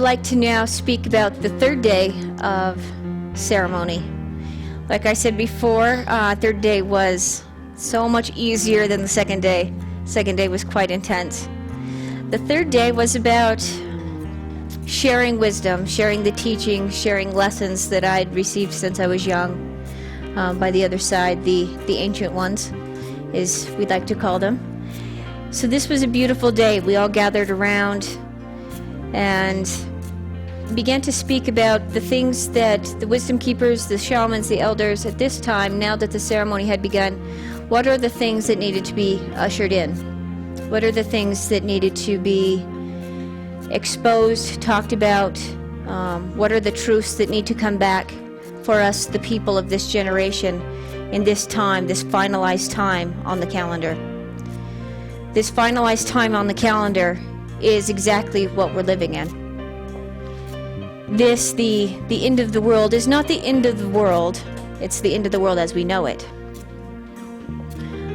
like to now speak about the third day of ceremony. Like I said before, third day was so much easier than the second day. Second day was quite intense. The third day was about sharing wisdom, sharing the teaching, sharing lessons that I'd received since I was young by the other side, the ancient ones, as we'd like to call them. So this was a beautiful day. We all gathered around and began to speak about the things that the wisdom keepers, the shamans, the elders at this time, now that the ceremony had begun, what are the things that needed to be ushered in? What are the things that needed to be exposed, talked about? What are the truths that need to come back for us, the people of this generation, in this time, this finalized time on the calendar? This finalized time on the calendar is exactly what we're living in. This, the end of the world, is not the end of the world. It's the end of the world as we know it.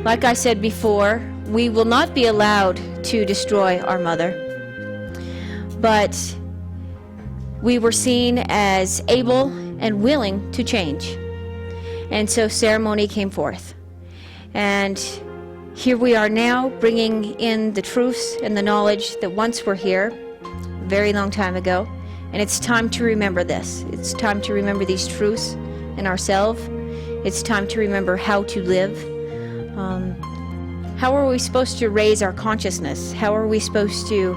Like I said before, we will not be allowed to destroy our mother. But we were seen as able and willing to change. And so ceremony came forth. And here we are now, bringing in the truths and the knowledge that once were here, a very long time ago. And it's time to remember this. It's time to remember these truths in ourselves. It's time to remember how to live. How are we supposed to raise our consciousness? How are we supposed to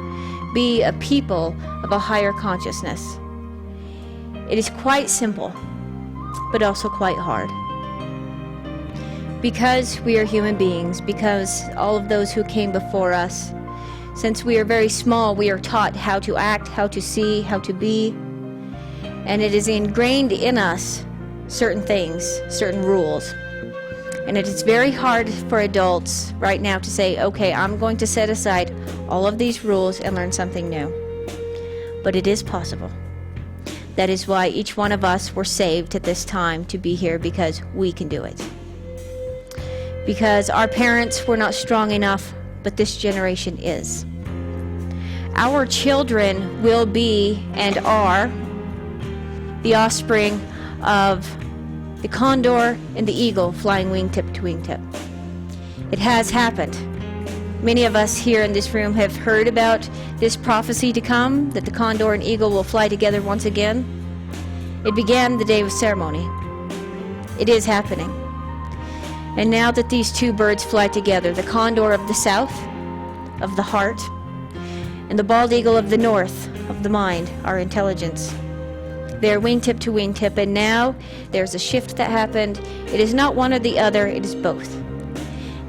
be a people of a higher consciousness? It is quite simple, but also quite hard. Because we are human beings, because all of those who came before us, since we are very small, we are taught how to act, how to see, how to be, and it is ingrained in us certain things, certain rules. And it is very hard for adults right now to say, okay, I'm going to set aside all of these rules and learn something new. But it is possible. That is why each one of us were saved at this time to be here, because we can do it. Because our parents were not strong enough, but this generation is. Our children will be and are the offspring of the condor and the eagle flying wingtip to wingtip. It has happened. Many of us here in this room have heard about this prophecy to come, that the condor and eagle will fly together once again. It began the day of ceremony. It is happening. And now that these two birds fly together, the condor of the south, of the heart, and the bald eagle of the north, of the mind, our intelligence, they're wingtip to wingtip, and now there's a shift that happened. It is not one or the other, it is both.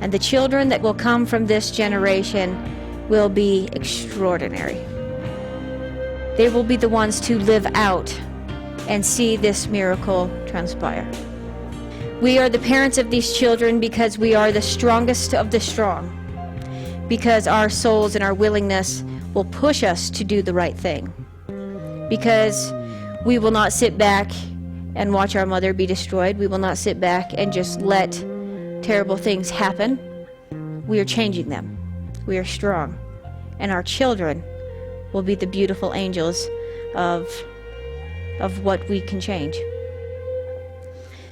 And the children that will come from this generation will be extraordinary. They will be the ones to live out and see this miracle transpire. We are the parents of these children because we are the strongest of the strong, because our souls and our willingness will push us to do the right thing, because we will not sit back and watch our mother be destroyed. We will not sit back and just let terrible things happen. We are changing them. We are strong. And our children will be the beautiful angels of what we can change.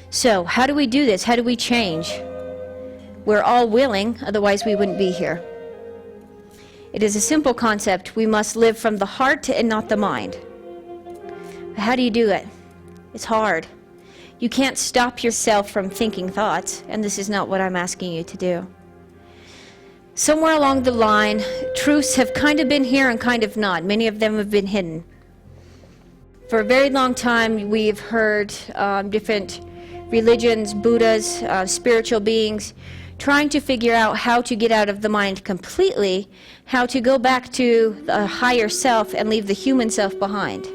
So, how do we do this? How do we change? We're all willing, otherwise we wouldn't be here. It is a simple concept. We must live from the heart and not the mind. How do you do it? It's hard. You can't stop yourself from thinking thoughts, and this is not what I'm asking you to do. Somewhere along the line, truths have kind of been here and kind of not. Many of them have been hidden. For a very long time, we've heard different religions, Buddhas, spiritual beings, trying to figure out how to get out of the mind completely, how to go back to the higher self and leave the human self behind.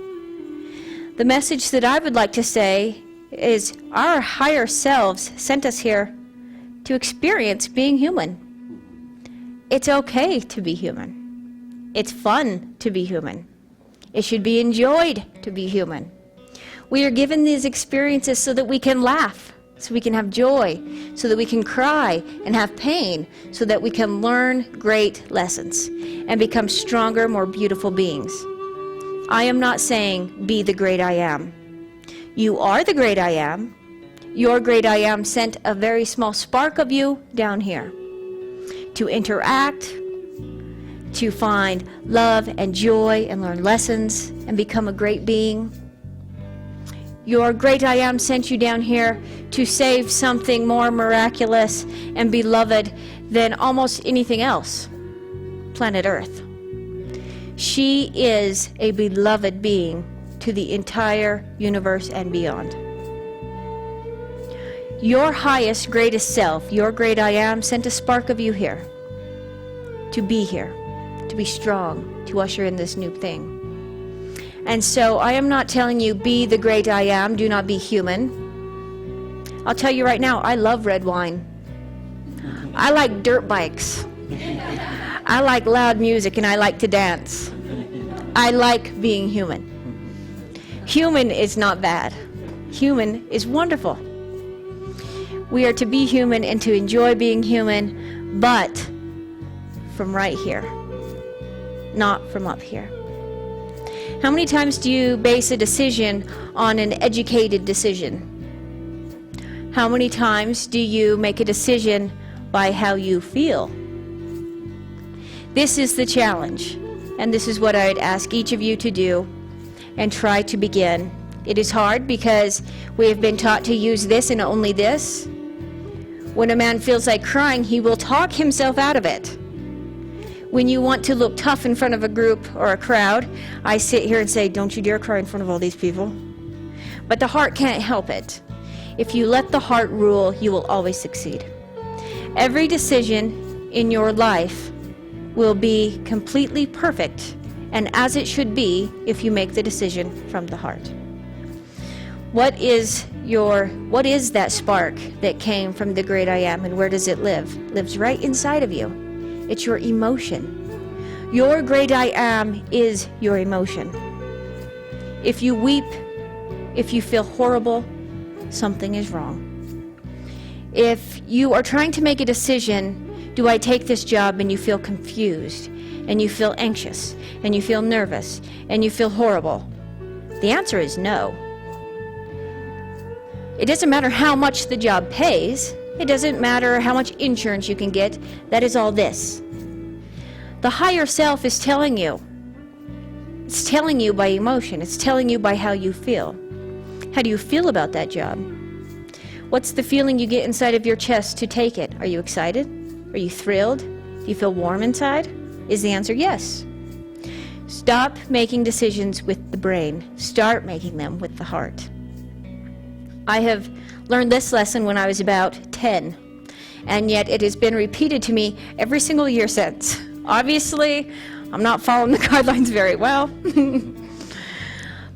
The message that I would like to say is our higher selves sent us here to experience being human. It's okay to be human. It's fun to be human. It should be enjoyed to be human. We are given these experiences so that we can laugh, so we can have joy, so that we can cry and have pain, so that we can learn great lessons and become stronger, more beautiful beings. I am not saying be the great I am. You are the great I am. Your great I am sent a very small spark of you down here to interact, to find love and joy and learn lessons and become a great being. Your great I am sent you down here to save something more miraculous and beloved than almost anything else, planet Earth. She is a beloved being to the entire universe and beyond. Your highest, greatest self, your great I am, sent a spark of you here, to be strong, to usher in this new thing. And so I am not telling you, be the great I am, do not be human. I'll tell you right now, I love red wine. I like dirt bikes. I like loud music, and I like to dance. I like being human. Human is not bad. Human is wonderful. We are to be human and to enjoy being human, but from right here, not from up here. How many times do you base a decision on an educated decision? How many times do you make a decision by how you feel? This is the challenge, and this is what I'd ask each of you to do and try to begin. It is hard because we have been taught to use this and only this. When a man feels like crying, he will talk himself out of it. When you want to look tough in front of a group or a crowd, I sit here and say, don't you dare cry in front of all these people. But the heart can't help it. If you let the heart rule, you will always succeed. Every decision in your life will be completely perfect and as it should be if you make the decision from the heart. What is that spark that came from the great I am, and where does it live? It lives right inside of you. It's your emotion. Your great I am is your emotion. If you weep, if you feel horrible, something is wrong. If you are trying to make a decision, do I take this job, and you feel confused, and you feel anxious, and you feel nervous, and you feel horrible, the answer is no. It doesn't matter how much the job pays. It doesn't matter how much insurance you can get. That is all this. The higher self is telling you. It's telling you by emotion. It's telling you by how you feel. How do you feel about that job? What's the feeling you get inside of your chest to take it? Are you excited? Are you thrilled? Do you feel warm inside? Is the answer yes? Stop making decisions with the brain. Start making them with the heart. I have learned this lesson when I was about 10, and yet it has been repeated to me every single year since. Obviously, I'm not following the guidelines very well,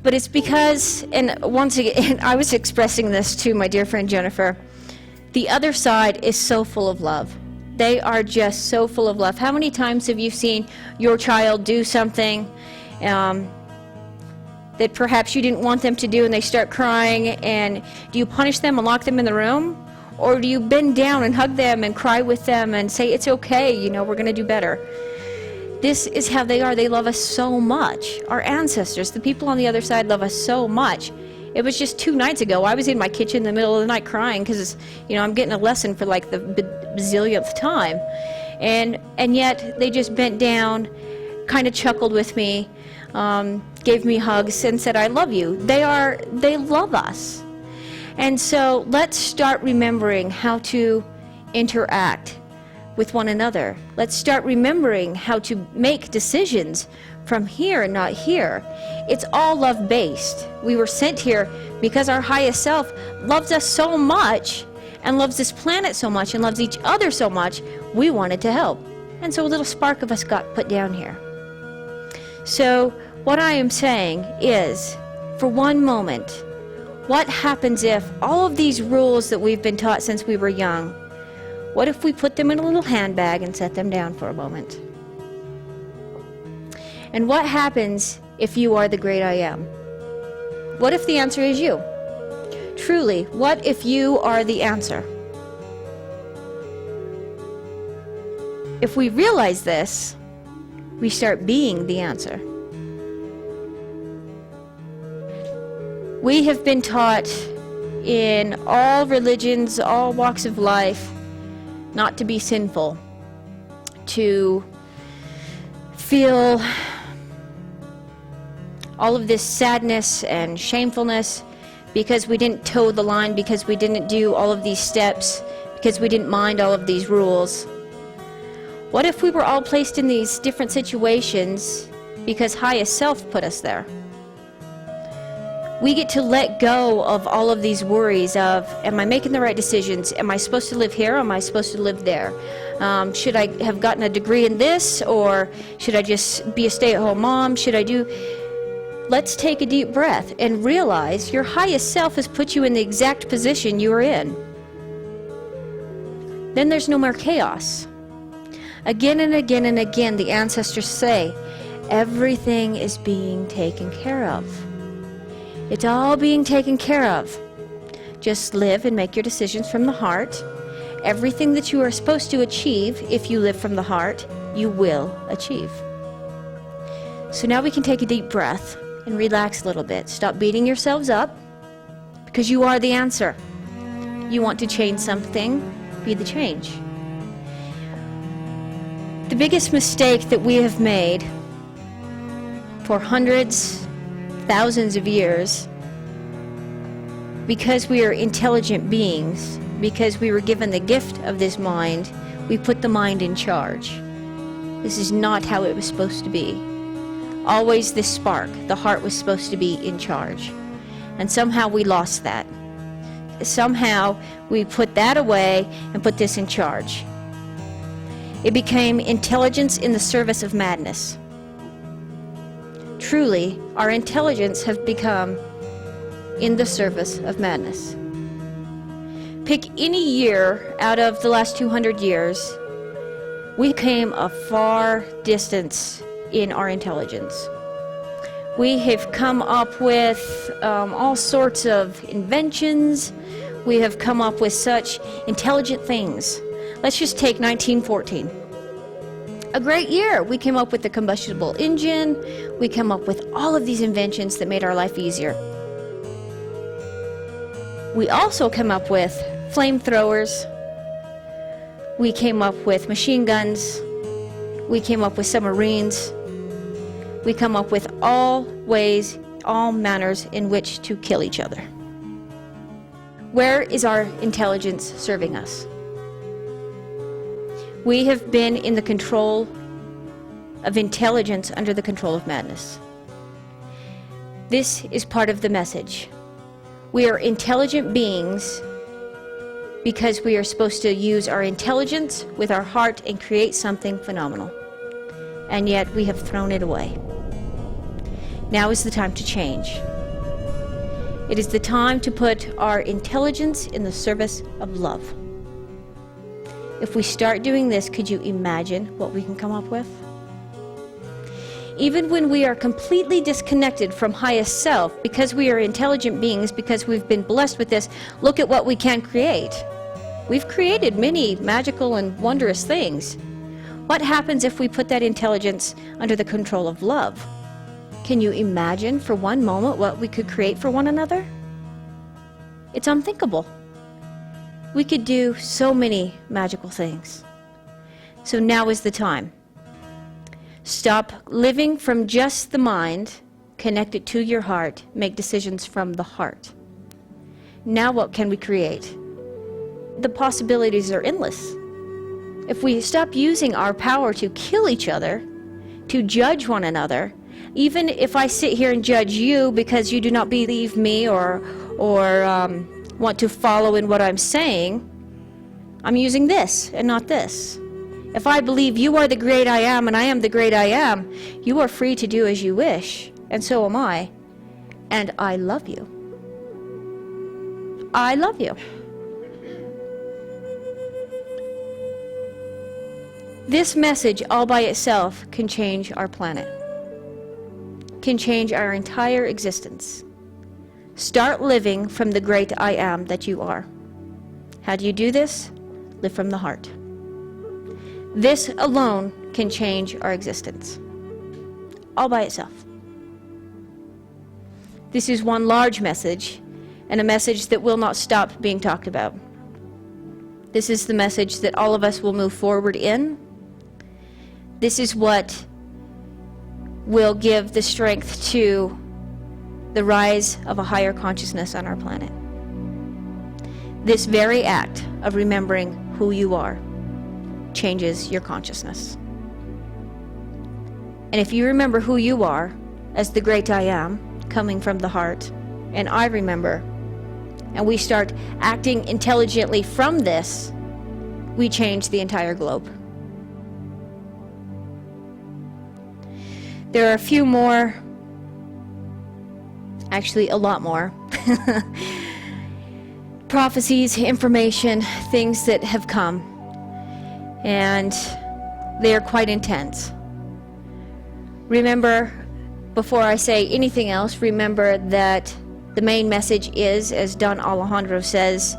but it's because, and once again, I was expressing this to my dear friend Jennifer, the other side is so full of love. They are just so full of love. How many times have you seen your child do something that perhaps you didn't want them to do, and they start crying, and do you punish them and lock them in the room? Or do you bend down and hug them and cry with them and say, it's okay, we're going to do better? This is how they are. They love us so much. Our ancestors, the people on the other side, love us so much. It was just 2 nights ago, I was in my kitchen in the middle of the night crying because, I'm getting a lesson for like the bazillionth time. And yet they just bent down, kind of chuckled with me, gave me hugs and said, I love you. They love us. And so let's start remembering how to interact with one another. Let's start remembering how to make decisions from here and not here. It's all love-based. We were sent here because our highest self loves us so much and loves this planet so much and loves each other so much, we wanted to help. And so a little spark of us got put down here. So what I am saying is, for one moment, what happens if all of these rules that we've been taught since we were young, what if we put them in a little handbag and set them down for a moment? And what happens if you are the great I am? What if the answer is you? Truly, what if you are the answer? If we realize this, we start being the answer. We have been taught in all religions, all walks of life, not to be sinful, to feel all of this sadness and shamefulness because we didn't toe the line, because we didn't do all of these steps, because we didn't mind all of these rules. What if we were all placed in these different situations because highest self put us there? We get to let go of all of these worries of, am I making the right decisions? Am I supposed to live here? Am I supposed to live there? Should I have gotten a degree in this? Or should I just be a stay-at-home mom? Let's take a deep breath and realize your highest self has put you in the exact position you are in. Then there's no more chaos. Again and again and again, the ancestors say, everything is being taken care of. It's all being taken care of. Just live and make your decisions from the heart. Everything that you are supposed to achieve, if you live from the heart, you will achieve. So now we can take a deep breath and relax a little bit. Stop beating yourselves up, because you are the answer. You want to change something, be the change. The biggest mistake that we have made for hundreds, thousands of years, because we are intelligent beings, because we were given the gift of this mind, we put the mind in charge. This is not how it was supposed to be. Always this spark, the heart was supposed to be in charge. And somehow we lost that. Somehow we put that away and put this in charge. It became intelligence in the service of madness. Truly, our intelligence has become in the service of madness. Pick any year out of the last 200 years, we came a far distance in our intelligence. We have come up with all sorts of inventions. We have come up with such intelligent things. Let's just take 1914. A great year. We came up with the combustible engine. We came up with all of these inventions that made our life easier. We also came up with flamethrowers. We came up with machine guns. We came up with submarines. We come up with all ways, all manners in which to kill each other. Where is our intelligence serving us? We have been in the control of intelligence under the control of madness. This is part of the message. We are intelligent beings because we are supposed to use our intelligence with our heart and create something phenomenal. And yet we have thrown it away. Now is the time to change. It is the time to put our intelligence in the service of love. If we start doing this, could you imagine what we can come up with? Even when we are completely disconnected from highest self, because we are intelligent beings, because we've been blessed with this, look at what we can create. We've created many magical and wondrous things. What happens if we put that intelligence under the control of love? Can you imagine for one moment what we could create for one another? It's unthinkable. We could do so many magical things. So now is the time. Stop living from just the mind, connect it to your heart, make decisions from the heart. Now what can we create? The possibilities are endless. If we stop using our power to kill each other, to judge one another, even if I sit here and judge you because you do not believe me or want to follow in what I'm saying, I'm using this and not this. If I believe you are the great I am and I am the great I am, you are free to do as you wish, and so am I. And I love you. I love you. This message all by itself can change our planet, can change our entire existence. Start living from the great I am that you are. How do you do this? Live from the heart. This alone can change our existence, all by itself. This is one large message, and a message that will not stop being talked about. This is the message that all of us will move forward in. This is what will give the strength to the rise of a higher consciousness on our planet. This very act of remembering who you are changes your consciousness. And if you remember who you are as the great I am, coming from the heart, and I remember, and we start acting intelligently from this, we change the entire globe. There are a few more, actually a lot more, prophecies, information, things that have come, and they are quite intense. Remember, before I say anything else, remember that the main message is, as Don Alejandro says,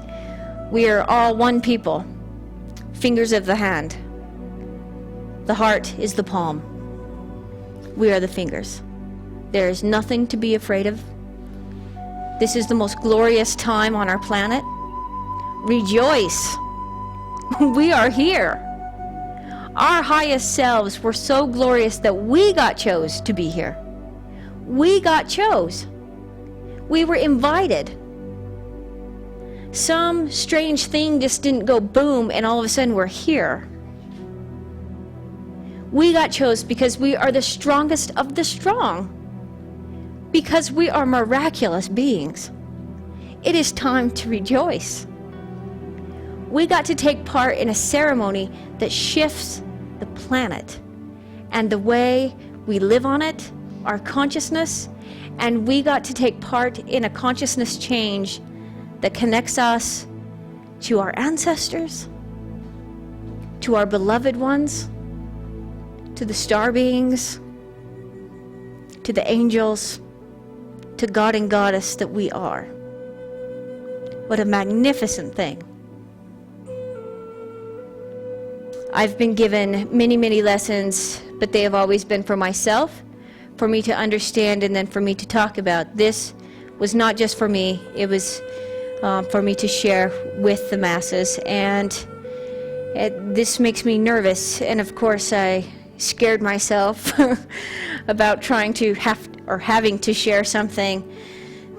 we are all one people, fingers of the hand. The heart is the palm. We are the fingers. There is nothing to be afraid of. This is the most glorious time on our planet. Rejoice. We are here. Our highest selves were so glorious that we got chose to be here. We got chose. We were invited. Some strange thing just didn't go boom and all of a sudden we're here. We got chose because we are the strongest of the strong. Because we are miraculous beings. It is time to rejoice. We got to take part in a ceremony that shifts the planet and the way we live on it, our consciousness, and we got to take part in a consciousness change that connects us to our ancestors, to our beloved ones, to the star beings, to the angels, to God and Goddess that we are. What a magnificent thing. I've been given many, many lessons, but they have always been for myself, for me to understand, and then for me to talk about. This was not just for me, it was for me to share with the masses, and this makes me nervous, and of course I scared myself about trying to having to share something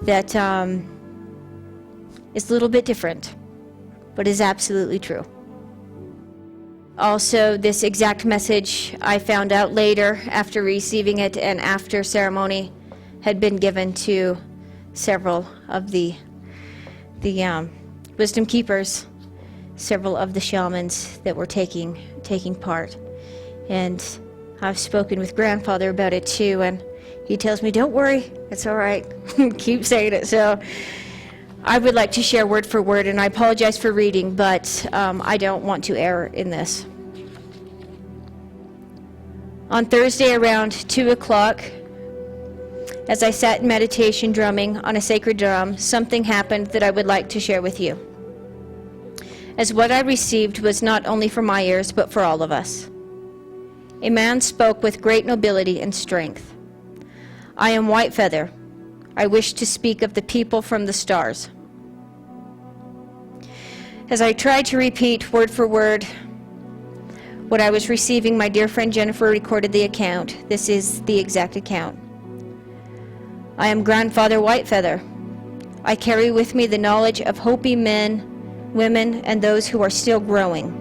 that is a little bit different, but is absolutely true. Also, this exact message I found out later after receiving it and after ceremony had been given to several of the wisdom keepers, several of the shamans that were taking part. And I've spoken with grandfather about it too, and he tells me, don't worry, it's all right. Keep saying it. So I would like to share word for word, and I apologize for reading, but I don't want to err in this. On Thursday around 2 o'clock, as I sat in meditation drumming on a sacred drum, something happened that I would like to share with you. As what I received was not only for my ears, but for all of us. A man spoke with great nobility and strength. I am White Feather. I wish to speak of the people from the stars. As I tried to repeat word for word what I was receiving, my dear friend Jennifer recorded the account. This is the exact account. I am Grandfather White Feather. I carry with me the knowledge of Hopi men, women, and those who are still growing.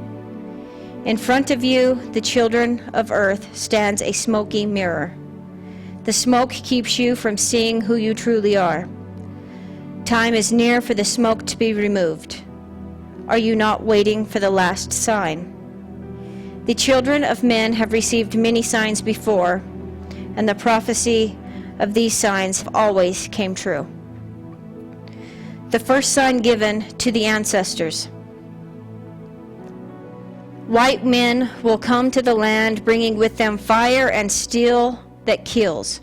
In front of you, the children of Earth, stands a smoky mirror. The smoke keeps you from seeing who you truly are. Time is near for the smoke to be removed. Are you not waiting for the last sign? The children of men have received many signs before, and the prophecy of these signs always came true. The first sign given to the ancestors. White men will come to the land bringing with them fire and steel that kills.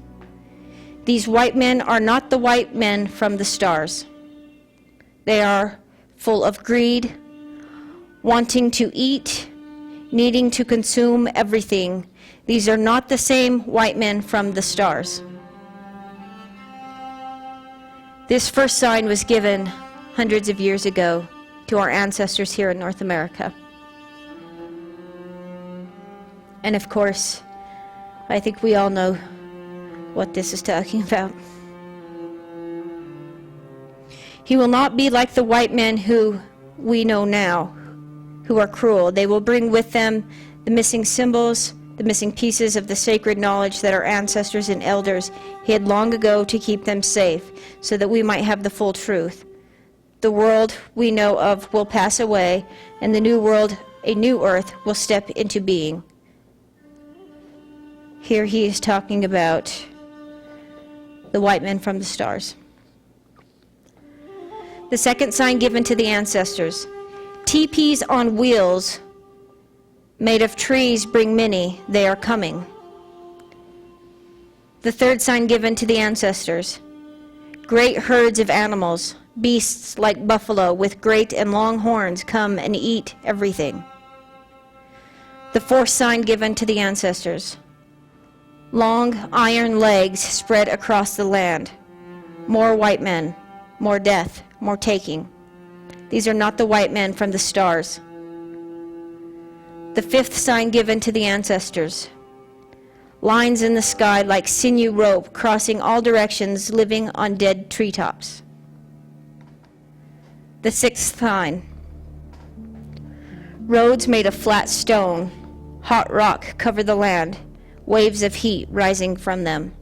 These white men are not the white men from the stars. They are full of greed, wanting to eat, needing to consume everything. These are not the same white men from the stars. This first sign was given hundreds of years ago to our ancestors here in North America. And of course, I think we all know what this is talking about. He will not be like the white men who we know now, who are cruel. They will bring with them the missing symbols, the missing pieces of the sacred knowledge that our ancestors and elders hid long ago to keep them safe, so that we might have the full truth. The world we know of will pass away, and the new world, a new earth, will step into being. Here he is talking about the white men from the stars. The second sign given to the ancestors. Teepees on wheels made of trees bring many, they are coming. The third sign given to the ancestors. Great herds of animals, beasts like buffalo with great and long horns come and eat everything. The fourth sign given to the ancestors. Long iron legs spread across the land. More white men, more death, more taking. These are not the white men from the stars. The fifth sign given to the ancestors. Lines in the sky like sinew rope crossing all directions, living on dead treetops. The sixth sign. Roads made of flat stone, hot rock cover the land, waves of heat rising from them.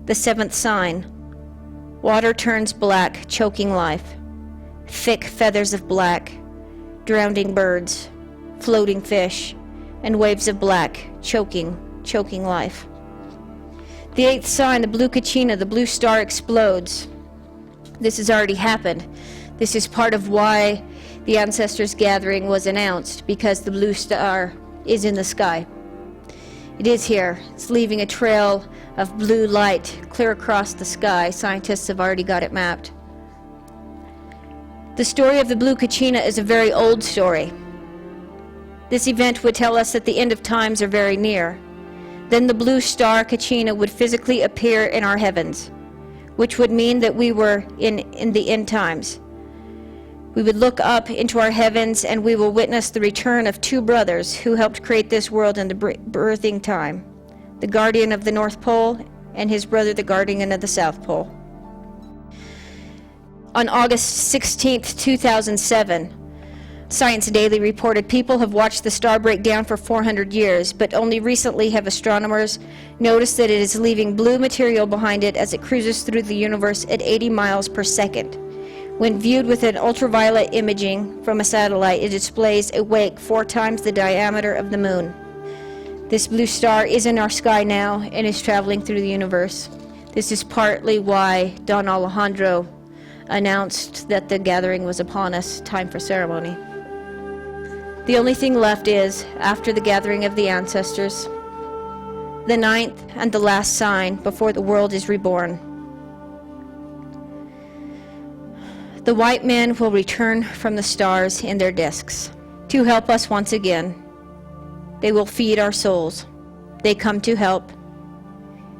The seventh sign. Water turns black, choking life. Thick feathers of black, drowning birds, floating fish, and waves of black, choking life. The eighth sign, the blue kachina, the blue star explodes. This has already happened. This is part of why the ancestors' gathering was announced, because the blue star is in the sky. It is here. It's leaving a trail of blue light clear across the sky. Scientists have already got it mapped. The story of the blue kachina is a very old story. This event would tell us that the end of times are very near. Then the blue star kachina would physically appear in our heavens, which would mean that we were in the end times. We would look up into our heavens and we will witness the return of two brothers who helped create this world in the birthing time, the guardian of the North Pole and his brother, the guardian of the South Pole. On August 16th, 2007, Science Daily reported people have watched the star break down for 400 years, but only recently have astronomers noticed that it is leaving blue material behind it as it cruises through the universe at 80 miles per second. When viewed with an ultraviolet imaging from a satellite, it displays a wake 4 times the diameter of the moon. This blue star is in our sky now and is traveling through the universe. This is partly why Don Alejandro announced that the gathering was upon us, time for ceremony. The only thing left is, after the gathering of the ancestors, the ninth and the last sign before the world is reborn. The white men will return from the stars in their discs to help us once again. They will feed our souls. They come to help.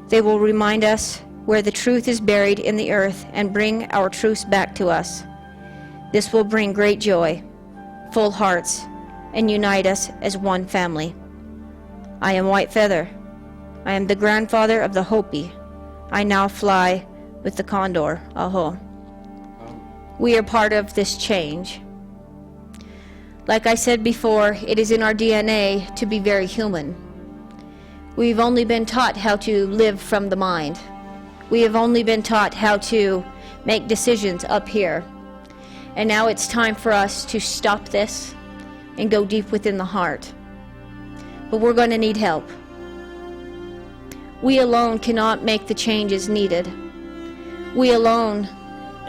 They will remind us where the truth is buried in the earth and bring our truths back to us. This will bring great joy, full hearts, and unite us as one family. I am White Feather. I am the grandfather of the Hopi. I now fly with the condor. Aho. We are part of this change. Like I said before, it is in our DNA to be very human. We've only been taught how to live from the mind. We have only been taught how to make decisions up here. And now it's time for us to stop this and go deep within the heart. But we're going to need help. We alone cannot make the changes needed. We alone,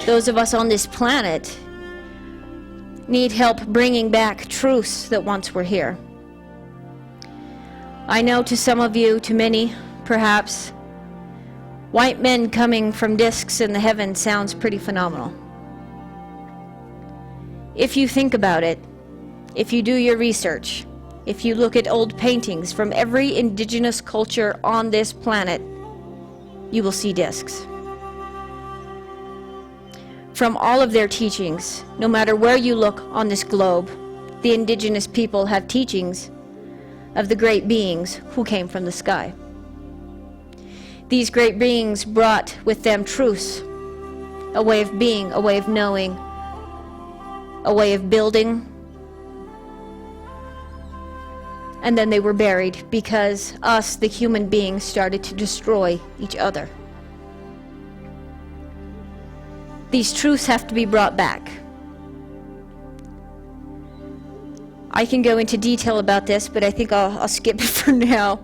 those of us on this planet, need help bringing back truths that once were here. I know to some of you, to many, perhaps, white men coming from discs in the heavens sounds pretty phenomenal. If you think about it, if you do your research, if you look at old paintings from every indigenous culture on this planet, you will see discs. From all of their teachings, no matter where you look on this globe, the indigenous people have teachings of the great beings who came from the sky. These great beings brought with them truths, a way of being, a way of knowing, a way of building. And then they were buried because us, the human beings, started to destroy each other. These truths have to be brought back. I can go into detail about this, but I think I'll skip it for now.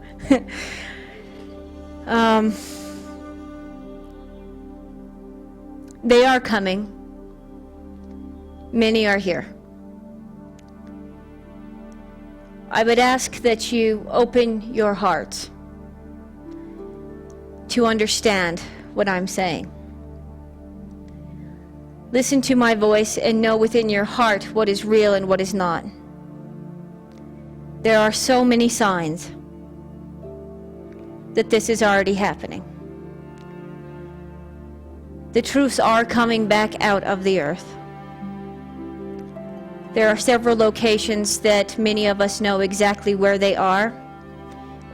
They are coming. Many are here. I would ask that you open your hearts to understand what I'm saying. Listen to my voice and know within your heart what is real and what is not. There are so many signs that this is already happening. The truths are coming back out of the earth. There are several locations that many of us know exactly where they are.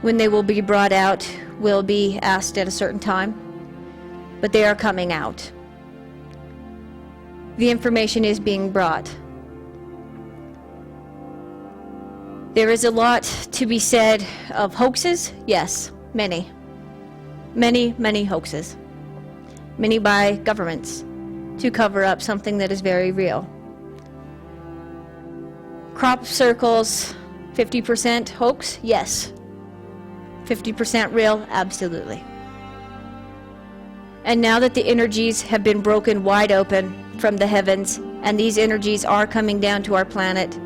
When they will be brought out, will be asked at a certain time, but they are coming out. The information is being brought. There is a lot to be said of hoaxes. Yes, many. Many hoaxes. Many by governments to cover up something that is very real. Crop circles, 50% hoax? Yes. 50% real? Absolutely. And now that the energies have been broken wide open from the heavens, and these energies are coming down to our planet,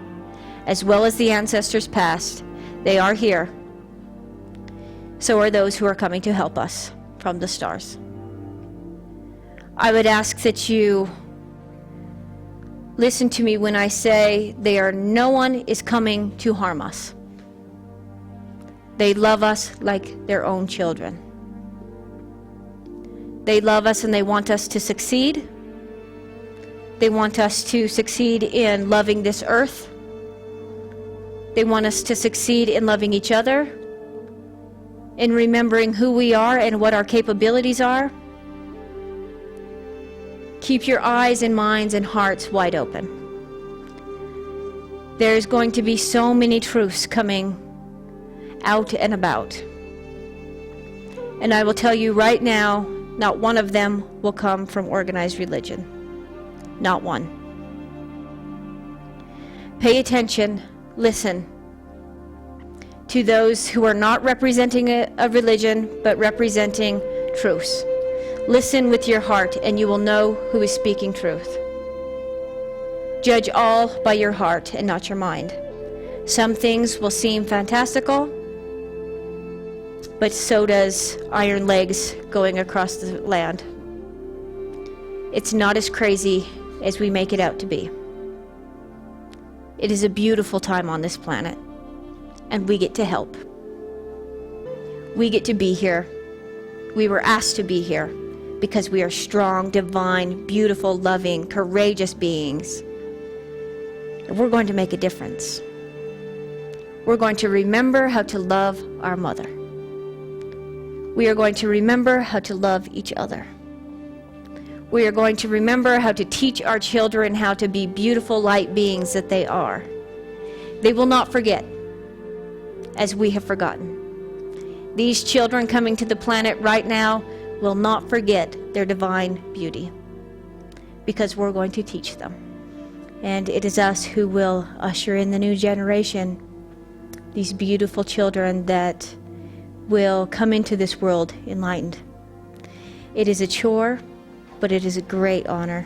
as well as the ancestors past, they are here. So are those who are coming to help us from the stars. I would ask that you listen to me when I say no one is coming to harm us. They love us like their own children. They love us and they want us to succeed. They want us to succeed in loving this earth. They want us to succeed in loving each other, in remembering who we are and what our capabilities are. Keep your eyes and minds and hearts wide open. There's going to be so many truths coming out and about. And I will tell you right now, not one of them will come from organized religion. Not one. Pay attention, listen to those who are not representing a religion, but representing truths. Listen with your heart, and you will know who is speaking truth. Judge all by your heart and not your mind. Some things will seem fantastical, but so does iron legs going across the land. It's not as crazy as we make it out to be. It is a beautiful time on this planet, and we get to help. We get to be here. We were asked to be here because we are strong, divine, beautiful, loving, courageous beings. And we're going to make a difference. We're going to remember how to love our mother. We are going to remember how to love each other. We are going to remember how to teach our children how to be beautiful light beings that they are. They will not forget, as we have forgotten. These children coming to the planet right now will not forget their divine beauty, because we're going to teach them. And it is us who will usher in the new generation, these beautiful children that will come into this world enlightened. It is a chore, but it is a great honor.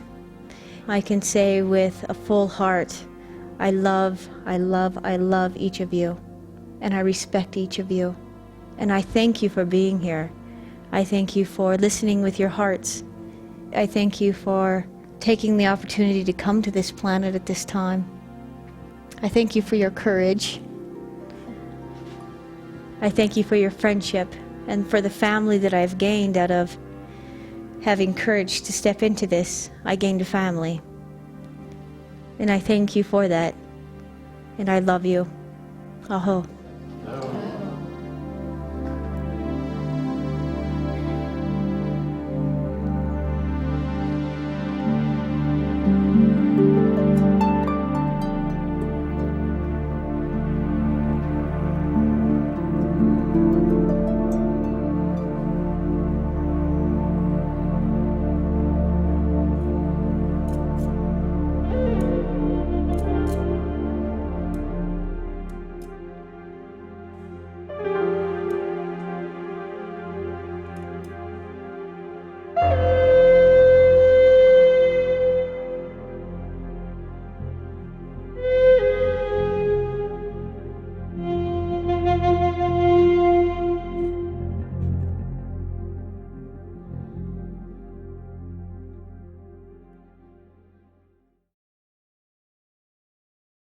I can say with a full heart, I love each of you, and I respect each of you. And I thank you for being here. I thank you for listening with your hearts. I thank you for taking the opportunity to come to this planet at this time. I thank you for your courage. I thank you for your friendship and for the family that I've gained out of having courage to step into this, I gained a family. And I thank you for that. And I love you. Aho.